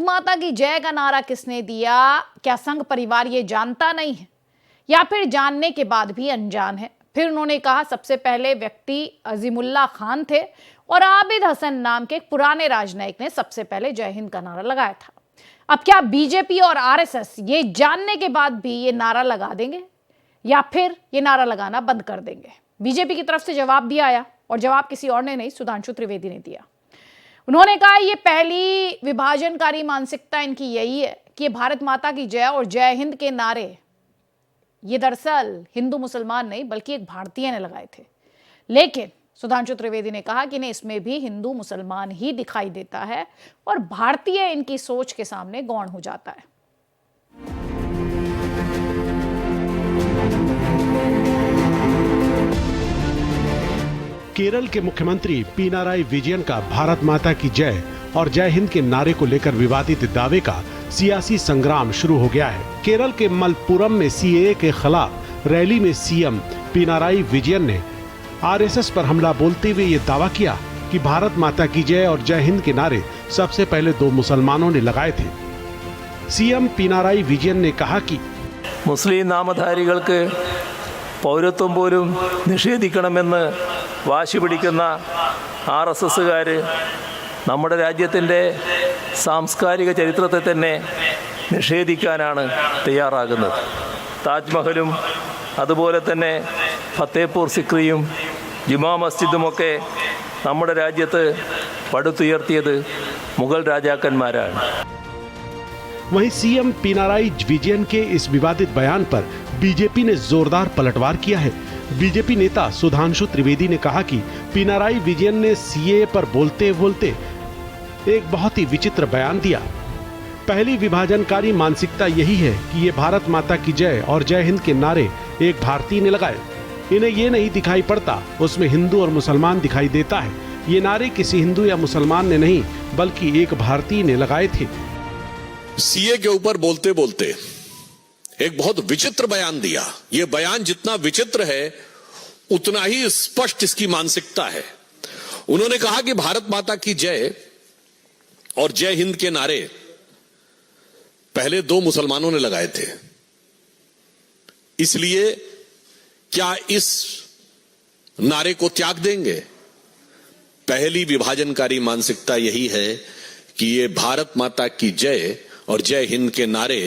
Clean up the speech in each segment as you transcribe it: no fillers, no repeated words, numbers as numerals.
माता की जय का नारा किसने दिया? क्या संघ परिवार ये जानता नहीं है या फिर जानने के बाद भी अनजान है? फिर उन्होंने कहा सबसे पहले व्यक्ति अजीमुल्ला खान थे और आबिद हसन नाम के एक पुराने राजनयिक ने सबसे पहले जय हिंद का नारा लगाया था। अब क्या बीजेपी और आरएसएस ये जानने के बाद भी ये नारा लगा देंगे या फिर ये नारा लगाना बंद कर देंगे? बीजेपी की तरफ से जवाब भी आया और जवाब किसी और ने नहीं, सुधांशु त्रिवेदी ने दिया। उन्होंने कहा ये पहली विभाजनकारी मानसिकता इनकी यही है कि ये भारत माता की जय और जय हिंद के नारे ये दरअसल हिंदू मुसलमान नहीं बल्कि एक भारतीय ने लगाए थे। लेकिन सुधांशु त्रिवेदी ने कहा कि इन्हें इसमें भी हिंदू मुसलमान ही दिखाई देता है और भारतीय इनकी सोच के सामने गौण हो जाता है। केरल के मुख्यमंत्री पिनाराई विजयन का भारत माता की जय और जय हिंद के नारे को लेकर विवादित दावे का सियासी संग्राम शुरू हो गया है। केरल के मलप्पुरम में सीएए के खिलाफ रैली में सीएम पिनाराई विजयन ने आरएसएस पर हमला बोलते हुए ये दावा किया कि भारत माता की जय और जय हिंद के नारे सबसे पहले 2 मुसलमानों ने लगाए थे। सीएम पिनाराई विजयन ने कहा कि മുസ്ലിം നാമധാരികൾക്ക് പൗരത്വം പോലും നിഷേധിക്കണമെന്ന് വാശി പിടിക്കുന്ന ആർഎസ്എസ്സുകാർ നമ്മുടെ രാജ്യത്തിൻ്റെ സാംസ്കാരിക ചരിത്രത്തെ തന്നെ നിഷേധിക്കാനാണ് തയ്യാറാകുന്നത്. താജ്മഹലും അതുപോലെ തന്നെ ഫത്തേപൂർ സിക്രിയും ജുമാ മസ്ജിദുമൊക്കെ നമ്മുടെ രാജ്യത്ത് പടുത്തുയർത്തിയത് മുഗൾ രാജാക്കന്മാരാണ്. वहीं सीएम पिनाराई विजयन के इस विवादित बयान पर बीजेपी ने जोरदार पलटवार किया है। बीजेपी नेता सुधांशु त्रिवेदी ने कहा कि पिनाराई विजयन ने सीएए पर बोलते बोलते एक बहुत ही विचित्र बयान दिया। पहली विभाजनकारी मानसिकता यही है कि ये भारत माता की जय और जय हिंद के नारे एक भारतीय ने लगाए। इन्हें ये नहीं दिखाई पड़ता उसमें हिंदू और मुसलमान दिखाई देता है। ये नारे किसी हिंदू या मुसलमान ने नहीं बल्कि एक भारतीय ने लगाए थे। सीए के ऊपर बोलते बोलते एक बहुत विचित्र बयान दिया। यह बयान जितना विचित्र है उतना ही स्पष्ट इसकी मानसिकता है। उन्होंने कहा कि भारत माता की जय और जय हिंद के नारे पहले 2 मुसलमानों ने लगाए थे, इसलिए क्या इस नारे को त्याग देंगे? पहली विभाजनकारी मानसिकता यही है कि ये भारत माता की जय और जय हिंद के नारे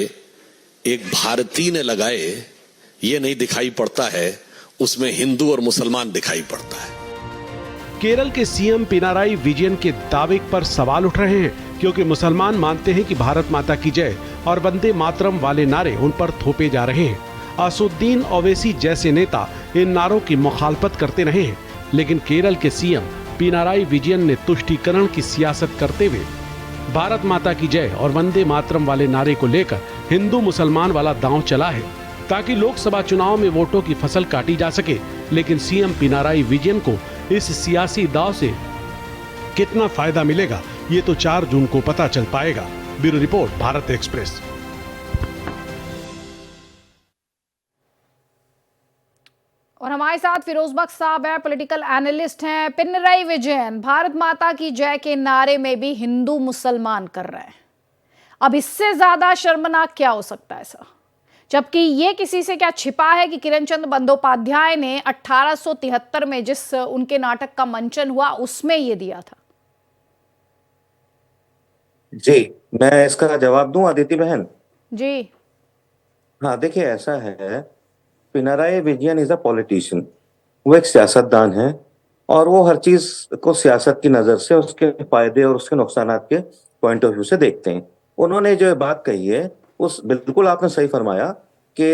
एक भारतीय ने लगाए, ये नहीं दिखाई पड़ता है उसमें हिंदू और मुसलमान दिखाई पड़ता है। केरल के सीएम पिनाराई विजयन के दावे पर सवाल उठ रहे हैं क्योंकि मुसलमान मानते हैं कि भारत माता की जय और वंदे मातरम वाले नारे उन पर थोपे जा रहे हैं। असुद्दीन ओवैसी जैसे नेता इन नारों की मुखालफत करते रहे हैं, लेकिन केरल के सीएम पिनाराई विजयन ने तुष्टीकरण की सियासत करते हुए भारत माता की जय और वंदे मातरम वाले नारे को लेकर हिंदू मुसलमान वाला दांव चला है ताकि लोकसभा चुनाव में वोटों की फसल काटी जा सके। लेकिन सीएम पिनाराई विजयन को इस सियासी दांव से कितना फायदा मिलेगा ये तो 4 जून को पता चल पाएगा। Bureau report, Bharat express. और हमारे साथ फिरोज बख्श साहब हैं, पॉलिटिकल एनालिस्ट हैं। पिनराई विजयन भारत माता की जय के नारे में भी हिंदू मुसलमान कर रहे हैं। अब इससे ज्यादा शर्मनाक क्या हो सकता है सर? जबकि ये किसी से क्या छिपा है कि किरण चंद बंदोपाध्याय ने 1873 में जिस उनके नाटक का मंचन हुआ उसमें ये दिया था। जी, मैं इसका जवाब दूं अदिति बहन? जी हाँ, देखिए ऐसा है, Pinarayi Vijayan is a politician. वो एक सियासतदान है और वो हर चीज को सियासत की नजर से उसके फायदे और उसके नुकसानात के पॉइंट ऑफ व्यू से देखते हैं। उन्होंने जो बात कही है उस बिल्कुल आपने सही फरमाया कि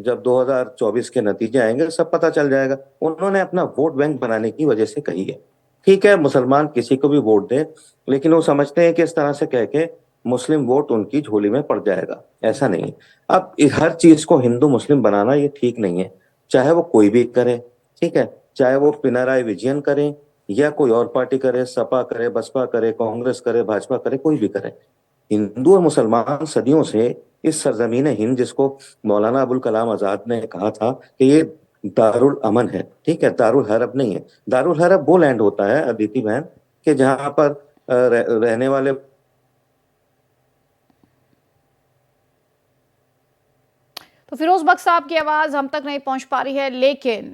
जब 2024 के नतीजे आएंगे सब पता चल जाएगा। उन्होंने अपना वोट बैंक बनाने की वजह से कही है। ठीक है, मुसलमान किसी को भी वोट दे, लेकिन वो समझते हैं कि इस तरह से कह के मुस्लिम वोट उनकी झोली में पड़ जाएगा। ऐसा नहीं है। अब हर चीज को हिंदू मुस्लिम बनाना ये ठीक नहीं है, चाहे वो कोई भी करे, ठीक है, चाहे वो पिनाराई विजयन करे या कोई और पार्टी करे, सपा करे, बसपा करे, कांग्रेस करे, भाजपा करे, कोई भी करे। हिंदू और मुसलमान सदियों से इस सरजमीन हिंद, जिसको मौलाना अबुल कलाम आजाद ने कहा था कि ये दारुल अमन है, ठीक है, दारुल हरब नहीं है। दारुल हरब वो लैंड होता है अदिति बहन कि जहां पर रहने वाले तो फिरोज बख्श साहब की आवाज हम तक नहीं पहुंच पा रही है, लेकिन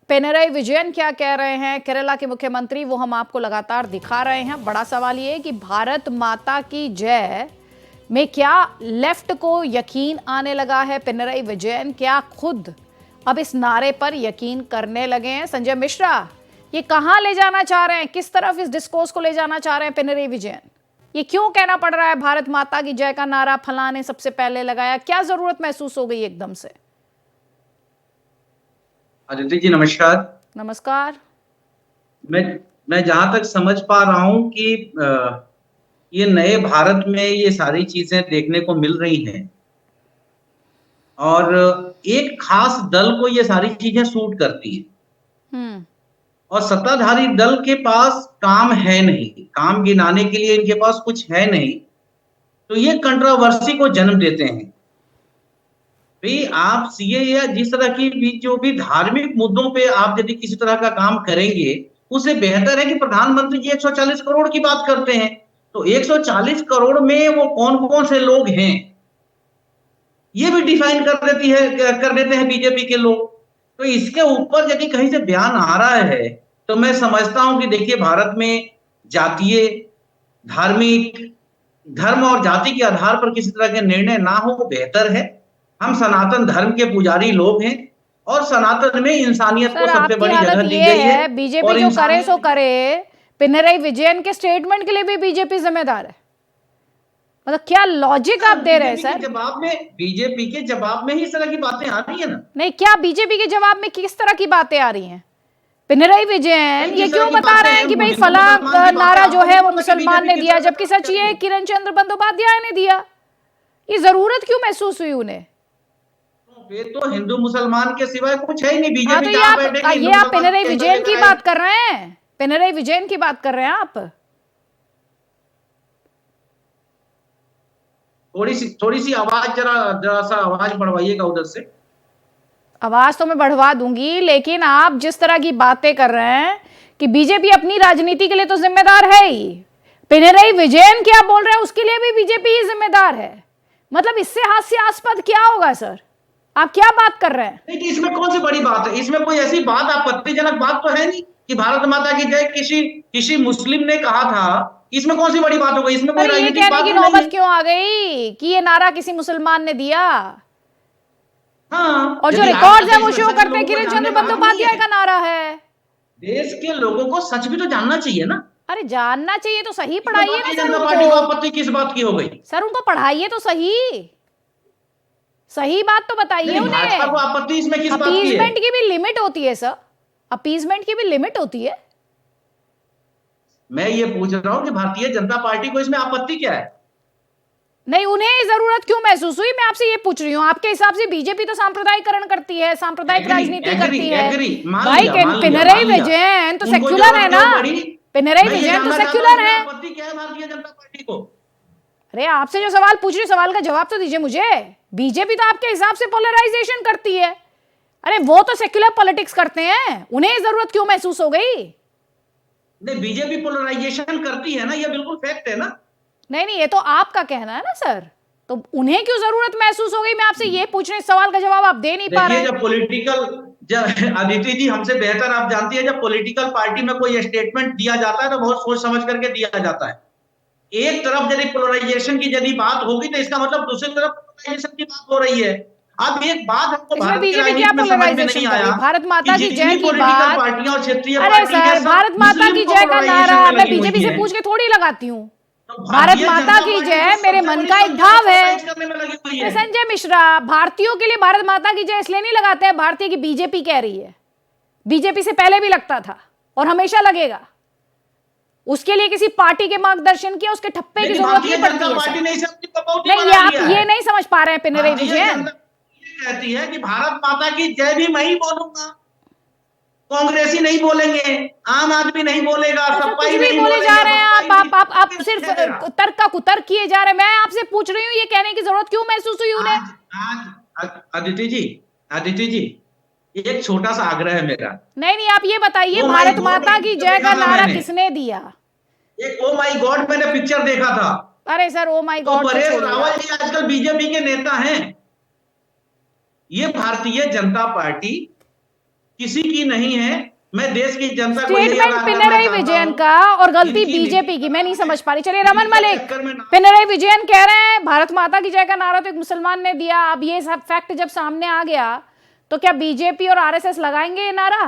पिनराई विजयन क्या कह रहे हैं, केरला के मुख्यमंत्री, वो हम आपको लगातार दिखा रहे हैं। बड़ा सवाल ये है कि भारत माता की जय में क्या लेफ्ट को यकीन आने लगा है? पिनराई विजयन क्या खुद अब इस नारे पर यकीन करने लगे हैं? संजय मिश्रा, ये कहां ले जाना चाह रहे हैं, किस तरफ इस डिस्कोर्स को ले जाना चाह रहे हैं पिनराई विजयन? ये क्यों कहना पड़ रहा है भारत माता की जय का नारा फलां ने सबसे पहले लगाया? क्या जरूरत महसूस हो गई एकदम से? अदिति जी नमस्कार। नमस्कार। मैं जहां तक समझ पा रहा हूं कि ये नए भारत में ये सारी चीजें देखने को मिल रही हैं और एक खास दल को ये सारी चीजें सूट करती हैं और सत्ताधारी दल के पास काम है नहीं, काम गिनाने के लिए इनके पास कुछ है नहीं, तो ये कंट्रोवर्सी को जन्म देते हैं। भाई आप सीए या जिस तरह की भी जो भी धार्मिक मुद्दों पे आप यदि किसी तरह का काम करेंगे, उससे बेहतर है कि प्रधानमंत्री जी 140 करोड़ की बात करते हैं, तो 140 करोड़ में वो कौन कौन से लोग हैं ये भी डिफाइन कर देते हैं बीजेपी के लोग। तो इसके ऊपर यदि कहीं से बयान आ रहा है तो मैं समझता हूं कि देखिए, भारत में जातीय, धार्मिक, धर्म और जाति के आधार पर किसी तरह के निर्णय ना हो बेहतर है। हम सनातन धर्म के पुजारी लोग हैं और सनातन में इंसानियत को सबसे बड़ी जगह दी गई है। बीजेपी जो करे सो करे, पिनराई विजयन के स्टेटमेंट के लिए भी बीजेपी जिम्मेदार है? मतलब क्या लॉजिक आप दे रहे हैं सर? बीजेपी के जवाब में ही इस तरह की बातें आ रही है ना? नहीं, क्या बीजेपी के जवाब में किस तरह की बातें आ रही हैं? पिनराई विजयन ये क्यों बता रहे हैं कि भाई फला नारा जो है वो मुसलमान ने दिया, जबकि सच ये किरण चंद्र बंदोपाध्याय ने दिया? ये जरूरत क्यों महसूस हुई उन्हें? ये तो हिंदू मुसलमान के सिवाय कुछ है ही नहीं। बीजेपी तो ये आप पिनराई विजयन की बात कर रहे हैं? पिनराई विजयन की बात कर रहे हैं आप? थोड़ी सी आवाज जरा सा आवाज बढ़वाइएगा उधर से। आवाज तो मैं बढ़वा दूंगी, लेकिन आप जिस तरह की बातें कर रहे हैं कि बीजेपी अपनी राजनीति के लिए तो जिम्मेदार है ही, पिनराई विजयन क्या बोल रहे हैं उसके लिए भी बीजेपी ही जिम्मेदार है। मतलब इससे हास्यास्पद क्या होगा सर? आप क्या बात कर रहे हैं? नहीं, इसमें कौन सी बड़ी बात है? इसमें कोई ऐसी बात आपत्तिजनक बात तो है नहीं कि भारत माता की जय किसी मुस्लिम ने कहा था। इसमें कौन सी बड़ी बात हो गई? इसमें कोई राजनीतिक बात की नौबत क्यों आ गई कि ये नारा किसी मुसलमान ने दिया? हाँ, और जो रिकॉर्ड है वो शो करते हैं किरण चंद्र बंदोपाध्याय का नारा है। देश के लोगों को सच भी तो जानना चाहिए ना। अरे जानना चाहिए तो सही, पढ़ाइए ना सर उनको। पार्टी को आपत्ति किस बात की हो गई? सर उनको पढ़ाइए तो सही, सही बात तो बताइए उन्हें। भाजपा को आपत्ति इसमें किस बात की है? अपीजमेंट की भी लिमिट होती है सर, अपीजमेंट की भी लिमिट होती है। मैं ये पूछ रहा हूं कि भारतीय जनता पार्टी को इसमें आपत्ति क्या है? नहीं, उन्हें जरूरत क्यों महसूस हुई, मैं आपसे ये पूछ रही हूँ। आपके हिसाब से बीजेपी तो सांप्रदायिकरण करती है, सांप्रदायिक राजनीति करती है। भाई पिनराई विजयन तो सेक्युलर है ना? पिनराई विजयन तो सेक्युलर है। आपत्ति क्या है भारतीय जनता पार्टी को? अरे आपसे जो सवाल पूछ रही, सवाल का जवाब तो दीजिए मुझे। बीजेपी तो आपके हिसाब से पोलराइजेशन करती है, अरे वो तो सेक्युलर पॉलिटिक्स करते हैं, उन्हें जरूरत क्यों महसूस हो गई? नहीं, बीजेपी पोलराइजेशन करती है ना, ये बिल्कुल फैक्ट है ना। नहीं, ये तो आपका कहना है ना सर, तो उन्हें क्यों जरूरत महसूस हो गई? मैं आपसे ये पूछ रही, सवाल का जवाब आप दे नहीं पा रहे। जब अदिति जी हमसे बेहतर आप जानती है, जब पॉलिटिकल पार्टी में कोई स्टेटमेंट दिया जाता है तो बहुत सोच समझ करके दिया जाता है। एक तरफ यदि पोलराइजेशन की यदि बात होगी तो इसका मतलब दूसरी तरफ पोलराइजेशन की बात हो रही है। अब एक बात हमको भारत की राजनीति में समझ में नहीं आया, भारत माता की जय की बात, पार्टियां और क्षेत्रीय अरे सर भारत माता की जय का नारा मैं बीजेपी से पूछ के थोड़ी लगाती हूँ। भारत माता की जय मेरे मन का एक भाव है। संजय मिश्रा, भारतीयों के लिए भारत माता की जय इसलिए नहीं लगाते हैं भारतीय की बीजेपी कह रही है। बीजेपी से पहले भी लगता था और हमेशा लगेगा। उसके लिए किसी पार्टी के मार्गदर्शन की, उसके ठप्पे की जरूरत नहीं पड़ती है। नहीं, आप ये नहीं समझ पा रहे हैं पिनराई विजयन। कहती है कि भारत माता की जय भी मैं ही बोलूंगा, कांग्रेसी नहीं बोलेंगे, आम आदमी नहीं बोलेगा, सपा ही नहीं बोले जा रहे हैं। आप सिर्फ तर्क का कुतर्क किए जा रहे हैं। मैं आपसे पूछ रही हूँ ये कहने की जरूरत क्यों महसूस हुई उन्हें? अदिति जी एक छोटा सा आग्रह है मेरा। नहीं, आप ये बताइए भारत माता की जय का नारा किसने दिया? एक ओ माई गॉड मैंने पिक्चर देखा था। अरे सर ओ माई गॉड, परेश रावल जी आजकल बीजेपी के नेता हैं। ये भारतीय जनता पार्टी किसी की नहीं है। मैं देश की जनता को यही स्टेटमेंट आगाह करना पिनरई चाहता विजयन हूं, का और गलती इनकी बीजेपी की मैं नहीं समझ पा रही। चलिए रमन इनके मलिक, चक्कर में पिनरई विजयन कह रहे हैं भारत माता की जय का नारा तो एक मुसलमान ने दिया, अब ये सब फैक्ट जब सामने आ गया तो क्या बीजेपी और आरएसएस लगाएंगे ये नारा?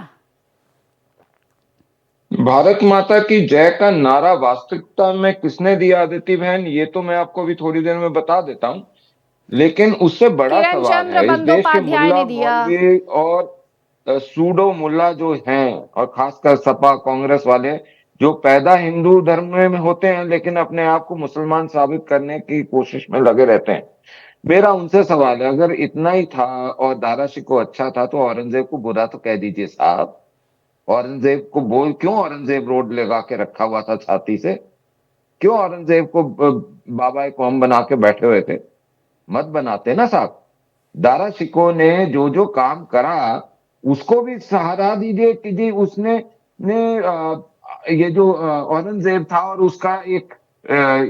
भारत माता की जय का नारा वास्तविकता में किसने दिया आदिति बहन, ये तो मैं आपको अभी थोड़ी देर में बता देता हूं। लेकिन उससे बड़ा किरण सवाल चंद्र है, इस देश के बंदोपाध्याय मुल्ला ने दिया। मौलवी और सूडो मुल्ला जो हैं, और खासकर सपा कांग्रेस वाले जो पैदा हिंदू धर्म में होते हैं लेकिन अपने आप को मुसलमान साबित करने की कोशिश में लगे रहते हैं। मेरा उनसे सवाल है, अगर इतना ही था और दारा शिकोह अच्छा था तो औरंगजेब को बुरा तो कह दीजिए साहब। औरंगजेब को बोल, क्यों औरंगजेब रोड लगा के रखा हुआ था छाती से? क्यों औरंगजेब को बाबा कौम बना के बैठे हुए थे? मत बनाते ना साहब। दारा शिकोह ने जो जो काम करा उसको भी सहारा दीजिए कि जी उसने ये जो औरंगजेब था और उसका एक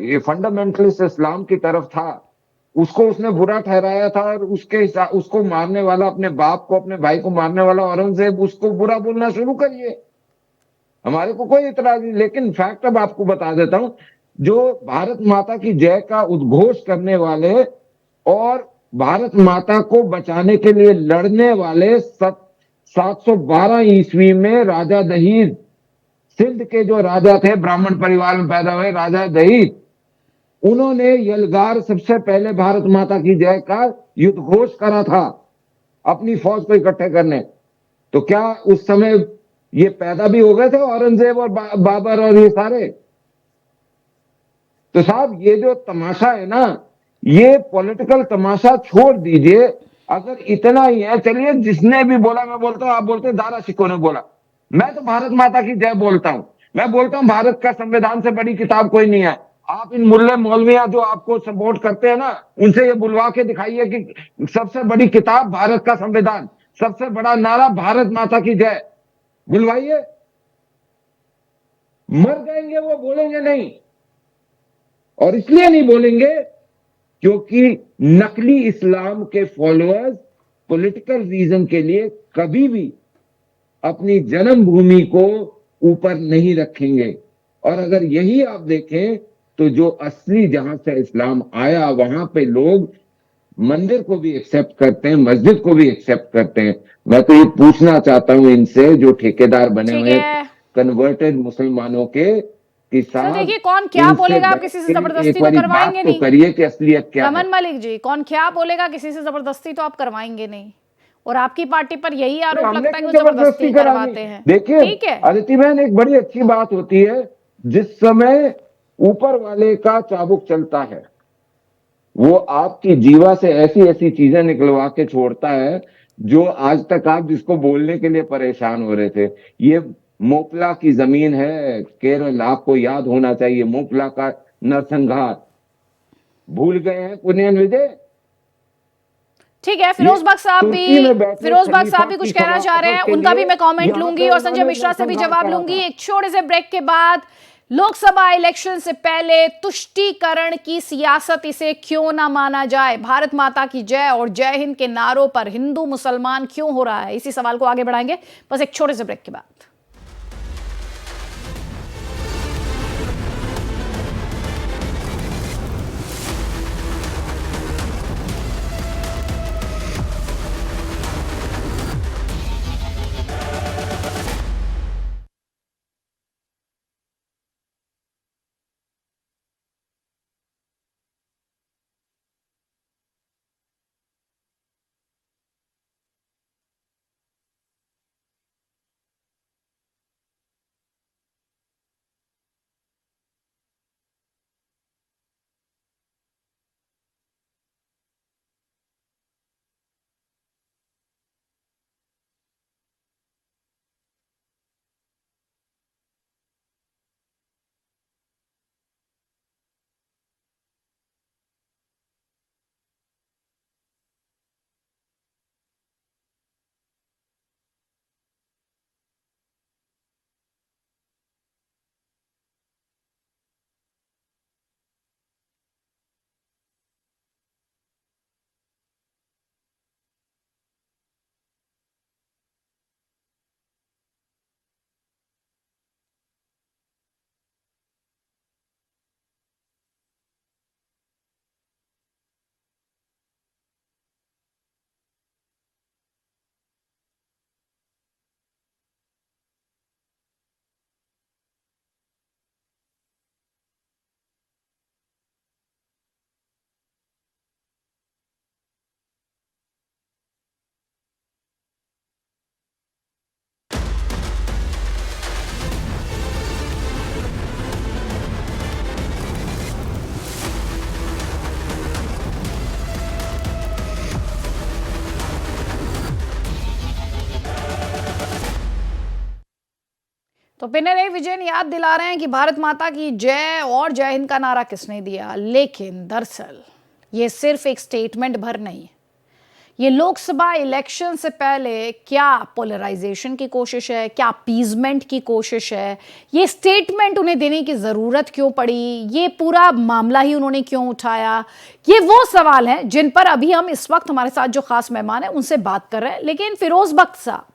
ये फंडामेंटलिस्ट इस्लाम की तरफ था, उसको उसने बुरा ठहराया था, और उसके हिसाब उसको मारने वाला, अपने बाप को अपने भाई को मारने वाला औरंगजेब, उसको बुरा बोलना शुरू करिए, हमारे को कोई इतराज नहीं। लेकिन फैक्ट अब आपको बता देता हूं, जो भारत माता की जय का उद्घोष करने वाले और भारत माता को बचाने के लिए लड़ने वाले 712 ईस्वी में राजा दहीर, सिंध के जो राजा थे, ब्राह्मण परिवार में पैदा हुए राजा दहीर, उन्होंने यलगार सबसे पहले भारत माता की जय का युद्ध घोष करा था अपनी फौज को इकट्ठे करने। तो क्या उस समय ये पैदा भी हो गए थे औरंगजेब और बाबर और ये सारे? तो साहब ये जो तमाशा है ना, ये पॉलिटिकल तमाशा छोड़ दीजिए। अगर इतना ही है, चलिए जिसने भी बोला, मैं बोलता हूं, आप बोलते हैं दारा शिकोह ने बोला, मैं तो भारत माता की जय बोलता हूं। मैं बोलता हूं भारत का संविधान से बड़ी किताब कोई नहीं है। आप इन मुल्ले मौलवियां जो आपको सपोर्ट करते हैं ना, उनसे ये बुलवा के दिखाइए कि सबसे बड़ी किताब भारत का संविधान, सबसे बड़ा नारा भारत माता की जय, बुलवाइए। मर जाएंगे वो, बोलेंगे नहीं। और इसलिए नहीं बोलेंगे क्योंकि नकली इस्लाम के फॉलोअर्स पॉलिटिकल रीजन के लिए कभी भी अपनी जन्मभूमि को ऊपर नहीं रखेंगे। और अगर यही आप देखें तो जो असली जहां से इस्लाम आया, वहां पे लोग मंदिर को भी एक्सेप्ट करते हैं, मस्जिद को भी एक्सेप्ट करते हैं। मैं तो ये पूछना चाहता हूं इनसे जो ठेकेदार बने ठीक हुए है कन्वर्टेड मुसलमानों के, कि सर, साहब देखिए कौन क्या इनसे बोलेगा, आप बैठ किसी से के एक जबरदस्ती तो बारी बात करवाएंगे तो नहीं। करिए कि असलियत क्या है। रमन मलिक जी, कौन क्या बोलेगा, किसी से जबरदस्ती तो आप करवाएंगे नहीं, और आपकी पार्टी पर यही अरे आरोप हमने लगता है कि क्यों वो जबरदस्ती जबरदस्ती करानी? करवाते हैं। देखिए ठीक है, अदिति बहन, एक बड़ी अच्छी बात होती है, जिस समय ऊपर वाले का चाबुक चलता है वो आपकी जीवा से ऐसी ऐसी चीजें निकलवा के छोड़ता है जो आज तक आप जिसको बोलने के लिए परेशान हो रहे थे। ये मोपला की जमीन है केरल, आपको याद होना चाहिए, मोपला का नरसंहार भूल गए हैं पुनियन विजय? ठीक है। ये तुर्की में बैठे फिरोज बाग खलीफा साहब भी कुछ की कहना चाह रहे हैं, खिलाफत के उनका भी लिए मैं कमेंट यहाँ लूंगी पे और संजय उन्होंने मिश्रा से भी नरसंहार जवाब करा लूंगी था। एक छोटे से ब्रेक के बाद। लोकसभा इलेक्शन से पहले तुष्टीकरण की सियासत इसे क्यों ना माना जाए? भारत माता की जय और जय हिंद के नारों पर हिंदू मुसलमान क्यों हो रहा है? इसी सवाल को आगे बढ़ाएंगे बस एक छोटे से ब्रेक के बाद। तो पिनरई विजयन याद दिला रहे हैं कि भारत माता की जय और जय हिंद का नारा किसने दिया, लेकिन दरअसल ये सिर्फ एक स्टेटमेंट भर नहीं है। ये लोकसभा इलेक्शन से पहले क्या पोलराइजेशन की कोशिश है, क्या अपीजमेंट की कोशिश है, ये स्टेटमेंट उन्हें देने की ज़रूरत क्यों पड़ी, ये पूरा मामला ही उन्होंने क्यों उठाया, ये वो सवाल हैं जिन पर अभी हम इस वक्त हमारे साथ जो खास मेहमान हैं उनसे बात कर रहे हैं। लेकिन फिरोज बख्त साहब,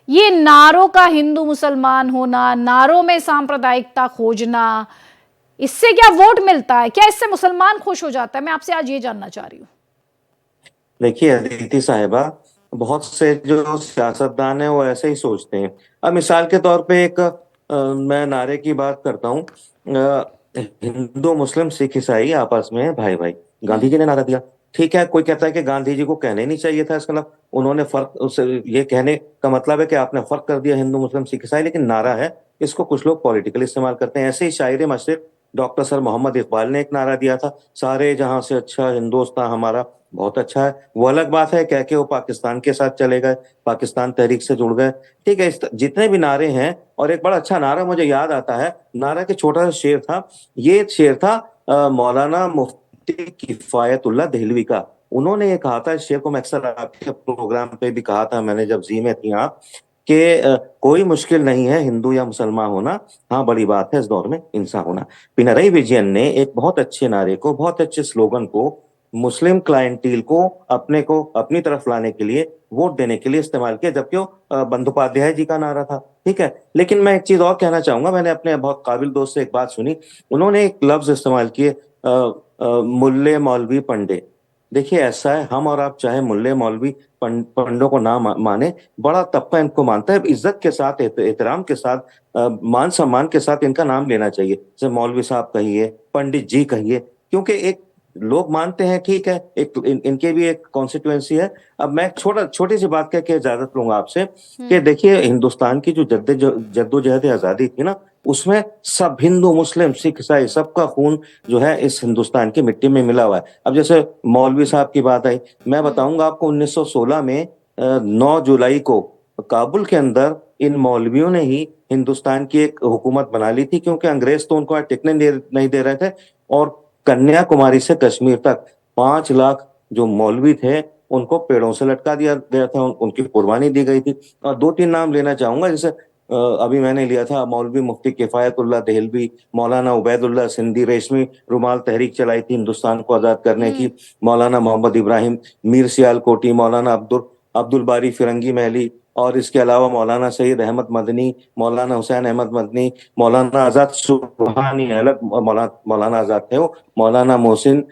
ये नारों का हिंदू मुसलमान होना, नारों में सांप्रदायिकता खोजना, इससे क्या वोट मिलता है, क्या इससे मुसलमान खुश हो जाता है? मैं आपसे आज ये जानना चाह रही हूँ। देखिए अदिति साहिबा, बहुत से जो सियासतदान है वो ऐसे ही सोचते हैं। अब मिसाल के तौर पे मैं नारे की बात करता हूँ। हिंदू मुस्लिम सिख ईसाई आपस में भाई भाई, गांधी जी ने नारा दिया। ठीक है, कोई कहता है कि गांधी जी को कहने नहीं चाहिए था इसका मतलब, उन्होंने फर्क उस ये कहने का मतलब है कि आपने फर्क कर दिया हिंदू मुस्लिम सिख ईसाई, लेकिन नारा है, इसको कुछ लोग पॉलिटिकली इस्तेमाल करते हैं। ऐसे ही शायर मशरिक डॉक्टर सर मोहम्मद इकबाल ने एक नारा दिया था, सारे जहां से अच्छा हिंदुस्तान हमारा बहुत अच्छा है। वो अलग बात है कह के वो पाकिस्तान के साथ चले गए, पाकिस्तान तहरीक से जुड़ गए। ठीक है, जितने भी नारे हैं, और एक बड़ा अच्छा नारा मुझे याद आता है, नारा के छोटा सा शेर था, ये शेर था मौलाना मुफ्ती किफायतुल्लाह दहलवी का। उन्होंने ये कहा था, इस शेर को मैं अक्सर आपके प्रोग्राम पे भी कहा था मैंने जब जी में थी आप, कि कोई मुश्किल नहीं है हिंदू या मुसलमान होना, हाँ बड़ी बात है इस दौर में इंसान होना। पिनरई विजयन ने एक बहुत अच्छे नारे को, बहुत अच्छे स्लोगन को मुस्लिम क्लाइंटील को अपनी तरफ लाने के लिए, वोट देने के लिए इस्तेमाल किया, जबकि वो बंदोपाध्याय जी का नारा था। ठीक है, लेकिन मैं एक चीज और कहना चाहूंगा, मैंने अपने बहुत काबिल दोस्त से एक बात सुनी, उन्होंने एक लफ्ज इस्तेमाल किए, मुल्ले मौलवी पंडे। देखिए ऐसा है, हम और आप चाहे मुल्ले मौलवी पंडों को ना माने, बड़ा तबका इनको मानता है, इज्जत के साथ, एहतराम के साथ, मान सम्मान के साथ इनका नाम लेना चाहिए। जैसे मौलवी साहब कहिए, पंडित जी कहिए, क्योंकि एक लोग मानते हैं, ठीक है, इनके भी एक कॉन्स्टिट्यूएंसी है। अब मैं छोटी सी बात कह के इजाजत लूंगा आपसे कि देखिए हिंदुस्तान की जो जद्दोजहद आजादी थी ना, उसमें सब हिंदू मुस्लिम सिख ईसाई सबका खून जो है इस हिंदुस्तान की मिट्टी में मिला हुआ है। अब जैसे मौलवी साहब की बात आई, मैं बताऊंगा आपको, 1916 में 9 जुलाई को काबुल के अंदर इन मौलवियों ने ही हिंदुस्तान की एक हुकूमत बना ली थी, क्योंकि अंग्रेज तो उनको टिकने नहीं दे रहे थे, और कन्याकुमारी से कश्मीर तक 5 लाख जो मौलवी थे उनको पेड़ों से लटका दिया गया था, उनकी कुर्बानी दी गई थी। और 2-3 नाम लेना चाहूंगा, जैसे अभी मैंने लिया था, मौलवी मुफ्ती किफायतुल्लाह दहलवी, मौलाना उबैदुल्लाह सिंधी, रेशमी रुमाल तहरीक चलाई थी हिंदुस्तान को आजाद करने की, मौलाना मोहम्मद इब्राहिम, मीर सियालकोटी, मौलाना अब्दुल बारी फिरंगी महली, और इसके अलावा मौलाना सईद अहमद मदनी, मौलाना हुसैन अहमद मदनी, मौलाना आजाद सुबहानी, अलग मौलाना आजाद थे वो, मौलाना मोहसिन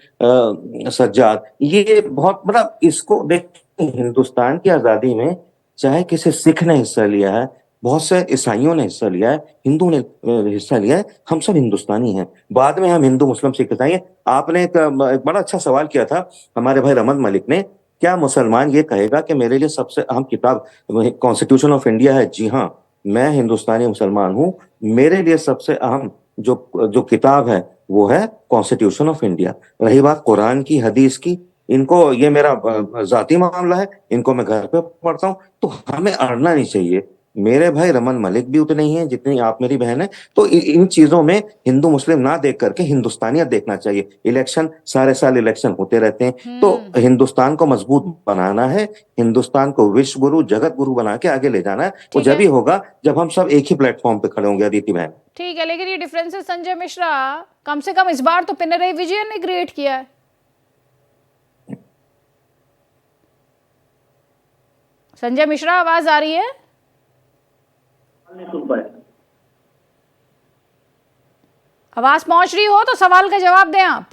सज्जाद। ये बहुत बड़ा, इसको देख, हिंदुस्तान की आजादी में चाहे किसी सिख ने हिस्सा लिया है, बहुत से ईसाइयों ने हिस्सा लिया है, हिंदू ने हिस्सा लिया है, हम सब हिंदुस्तानी हैं। बाद में हम हिंदू मुस्लिम सिख ईसाई। आपने एक बड़ा अच्छा सवाल किया था हमारे भाई रहमत मलिक ने, क्या मुसलमान ये कहेगा कि मेरे लिए सबसे अहम किताब कॉन्स्टिट्यूशन ऑफ इंडिया है? जी हाँ, मैं हिंदुस्तानी मुसलमान हूँ, मेरे लिए सबसे अहम जो किताब है वो है कॉन्स्टिट्यूशन ऑफ इंडिया। रही बात कुरान की, हदीस की, इनको, ये मेरा जाती मामला है, इनको मैं घर पे पढ़ता हूँ, तो हमें अड़ना नहीं चाहिए। मेरे भाई रमन मलिक भी उतने ही हैं जितनी आप मेरी बहन है, तो इन चीजों में हिंदू मुस्लिम ना देख करके हिंदुस्तानियत देखना चाहिए। इलेक्शन, सारे साल इलेक्शन होते रहते हैं, तो हिंदुस्तान को मजबूत बनाना है, हिंदुस्तान को विश्व गुरु जगत गुरु बना के आगे ले जाना है। वो जब ही होगा जब हम सब एक ही प्लेटफॉर्म पे खड़े होंगे अदिति बहन। ठीक है, लेकिन ये डिफरेंसेस संजय मिश्रा कम से कम इस बार तो पिनरई विजयन ने क्रिएट किया है। संजय मिश्रा, आवाज आ रही है? नहीं सुन पाए। आवाज पहुंच रही हो तो सवाल का जवाब दें आप।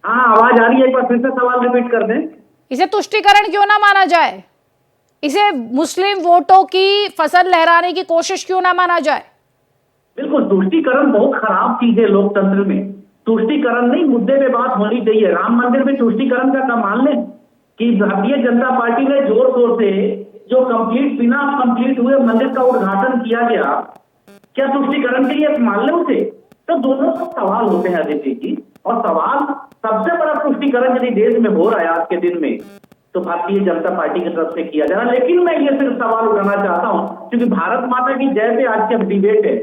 हाँ, आवाज आ रही है, एक बार फिर से सवाल रिपीट कर दें। इसे तुष्टीकरण क्यों ना माना जाए? इसे मुस्लिम वोटों की फसल लहराने की कोशिश क्यों ना माना जाए? बिल्कुल, तुष्टीकरण बहुत खराब चीज है लोकतंत्र में। तुष्टीकरण नहीं, मुद्दे पे बात होनी चाहिए। राम मंदिर में तुष्टीकरण का मान लें कि भारतीय जनता पार्टी ने जोर शोर से जो बिना कंप्लीट हुए मंदिर का उद्घाटन किया गया, क्या तुष्टीकरण के लिए मान लें उसे? तो दोनों सब सवाल होते हैं अदिति जी, और सवाल सबसे बड़ा तुष्टीकरण यदि देश में हो रहा है आज के दिन में, तो भारतीय जनता पार्टी की तरफ से किया जा रहा है। लेकिन मैं ये सिर्फ सवाल उठाना चाहता हूं, क्योंकि भारत माता की जय पे आज की डिबेट है,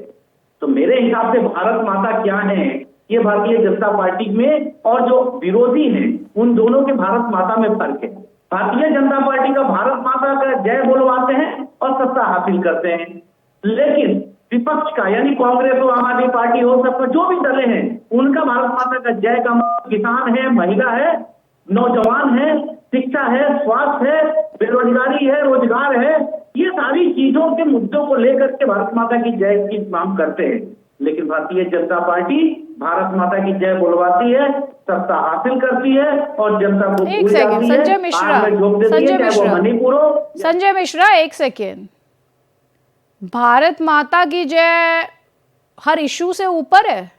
तो मेरे हिसाब से भारत माता क्या है, ये भारतीय जनता पार्टी में और जो विरोधी हैं उन दोनों के भारत माता में फर्क है। भारतीय जनता पार्टी का भारत माता का जय बोलवाते हैं और सत्ता हासिल करते हैं, लेकिन विपक्ष का यानी कांग्रेस हो, आम आदमी पार्टी हो, सबका जो भी दल हैं उनका भारत माता का जय का किसान है, महिला है, नौजवान है, शिक्षा है, स्वास्थ्य है, बेरोजगारी है, रोजगार है, ये सारी चीजों के मुद्दों को लेकर के भारत माता की जय की मांग करते हैं। लेकिन भारतीय जनता पार्टी भारत माता की जय बोलवाती है, सत्ता हासिल करती है और जनता को एक सेकंड संजय मिश्रा, संजय मिश्रा एक सेकेंड, भारत माता की जय हर इशू से ऊपर है।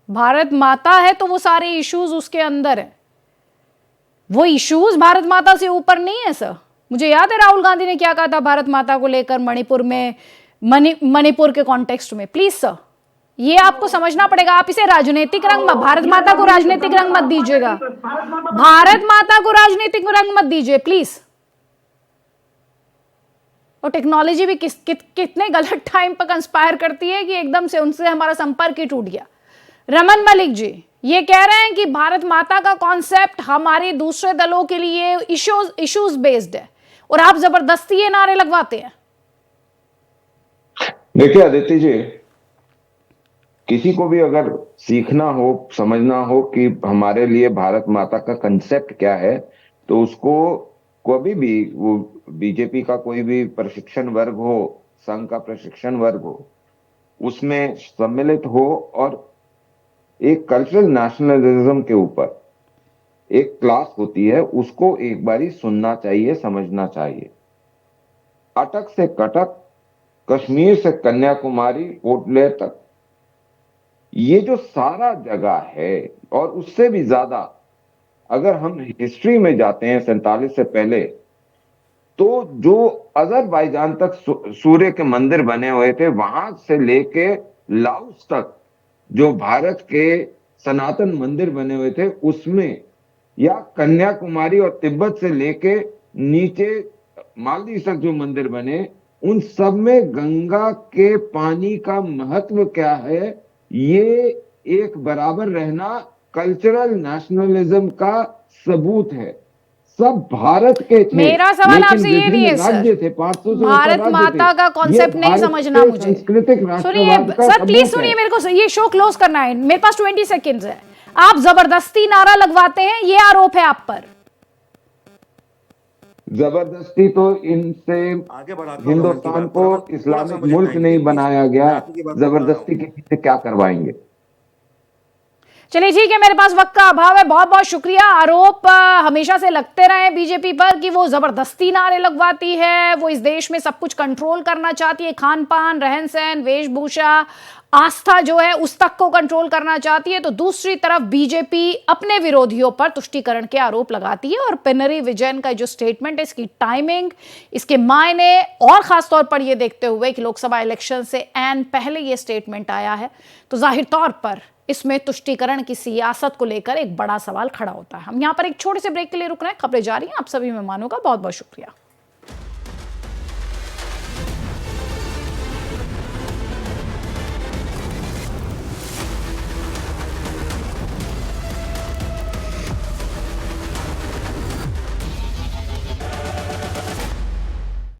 भारत माता है तो वो सारे इश्यूज उसके अंदर है, वो इश्यूज भारत माता से ऊपर नहीं है सर। मुझे याद है राहुल गांधी ने क्या कहा था भारत माता को लेकर मणिपुर में, मणिपुर के कॉन्टेक्स्ट में। प्लीज सर, ये आपको समझना पड़ेगा, आप इसे राजनीतिक रंग, भारत माता को राजनीतिक रंग मत दीजिएगा, भारत माता को राजनीतिक रंग मत दीजिए प्लीज। और टेक्नोलॉजी भी कितने गलत टाइम पर कंस्पायर करती है कि एकदम से उनसे हमारा संपर्क ही टूट गया। रमन मलिक जी ये कह रहे हैं कि भारत माता का कॉन्सेप्ट हमारे दूसरे दलों के लिए इश्यूज बेस्ड है और आप जबरदस्ती ये नारे लगवाते हैं। देखिए आदित्य जी, किसी को भी अगर सीखना हो, समझना हो कि हमारे लिए भारत माता का कंसेप्ट क्या है, तो उसको कभी भी वो बीजेपी का कोई भी प्रशिक्षण वर्ग हो, संघ का प्रशिक्षण वर्ग हो, उसमें सम्मिलित हो और एक कल्चरल नेशनलिज्म के ऊपर एक क्लास होती है, उसको एक बारी सुनना चाहिए, समझना चाहिए। अटक से कटक, कश्मीर से कन्याकुमारी, पोर्ट ब्लेयर तक, ये जो सारा जगह है और उससे भी ज्यादा अगर हम हिस्ट्री में जाते हैं 47 से पहले, तो जो अजरबैजान तक सूर्य के मंदिर बने हुए थे, वहां से लेके लाओस तक जो भारत के सनातन मंदिर बने हुए थे उसमें, या कन्याकुमारी और तिब्बत से लेके नीचे मालदीव तक जो मंदिर बने, उन सब में गंगा के पानी का महत्व क्या है, ये एक बराबर रहना कल्चरल नेशनलिज्म का सबूत है। सब भारत के थे, मेरा सवाल आपसे ये नहीं है सर, थे, भारत माता का कॉन्सेप्ट नहीं समझना मुझे। सुनिए सर, प्लीज सुनिए, मेरे को ये शो क्लोज करना है, मेरे पास 20 सेकेंड्स है। आप जबरदस्ती नारा लगवाते हैं, ये आरोप है आप पर। जबरदस्ती तो इनसे हिंदुस्तान को इस्लामिक मुल्क नहीं बनाया गया, जबरदस्ती के पीछे क्या करवाएंगे। चलिए ठीक है, मेरे पास वक्त का अभाव है, बहुत बहुत शुक्रिया। आरोप हमेशा से लगते रहे बीजेपी पर कि वो जबरदस्ती नारे लगवाती है, वो इस देश में सब कुछ कंट्रोल करना चाहती है, खान पान, रहन सहन, वेशभूषा, आस्था जो है उस तक को कंट्रोल करना चाहती है। तो दूसरी तरफ बीजेपी अपने विरोधियों पर तुष्टीकरण के आरोप लगाती है। और पिनरई विजयन का जो स्टेटमेंट है, इसकी टाइमिंग, इसके मायने, और खासतौर पर यह देखते हुए कि लोकसभा इलेक्शन से एन पहले यह स्टेटमेंट आया है, तो जाहिर तौर पर इसमें तुष्टीकरण की सियासत को लेकर एक बड़ा सवाल खड़ा होता है। हम यहां पर एक छोटे से ब्रेक के लिए रुक रहे हैं, खबरें जारी हैं। आप सभी मेहमानों का बहुत बहुत शुक्रिया।